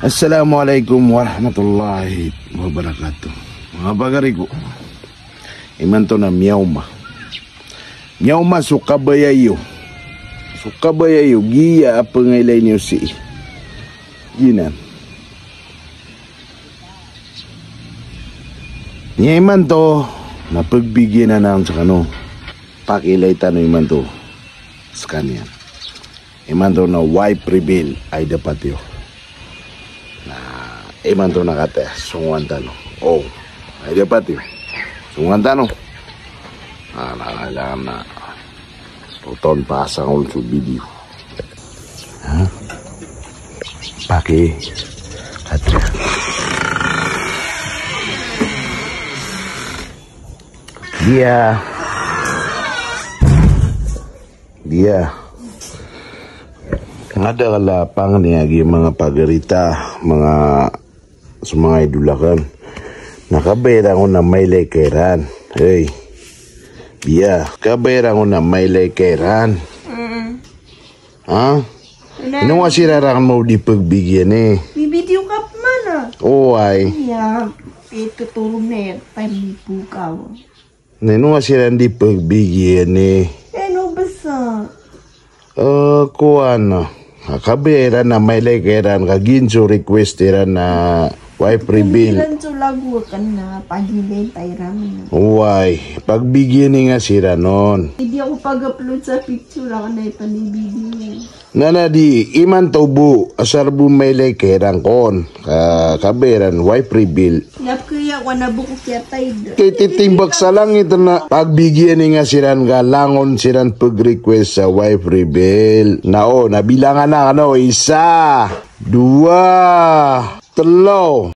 Assalamualaikum warahmatullahi wabarakatuh. Mga bagari ko, iman to na Myauma. Myauma sukabayayo. Sukabayayo, giya apa ngaylay niyo si Ginan. Niya iman to, napagbigyan na ng sa kano. Pakilay tanong iman to sa kanya. Iman to na wife reveal ay dapat yun. Iman to nakate, sunguan tanong. Oh, ay dapat yun. Sunguan tanong. Nakailangan na tuton pasang ulit sa video. Ha? Paki kate. Dia ada kalapang niya mga pagarita, mga sa mga idulakan. Nakabayran ko na may lekeran. Hey, dia kabayran ko na may lekeran. Ha? Ano nga sirarakan mo di pagbigyan eh? Bibidyo ka pa man ah. Oo ay. Yeah, ito tulong na yan. Pamipo ka. Ano nga sirarakan di pagbigyan eh? Ano basa? Kuan kabera na may lekeran kaginso request na wife reveal. Ilan so lagu kan na pagilin tayo ramen. Uway, pagbigyan nga sila nun. Hindi ako pag-upload sa picture ako na ipanibigyan. Nana di iman tubo asar may lekeran kon kaberan wife reveal. Nap kaya ko nabuko kaya tayo. Kay titimbak sa lang ito na pagbigyan nga siran galangon siran pag-request sa wife reveal. Nao, nabilangan na ano, 1, 2, 3.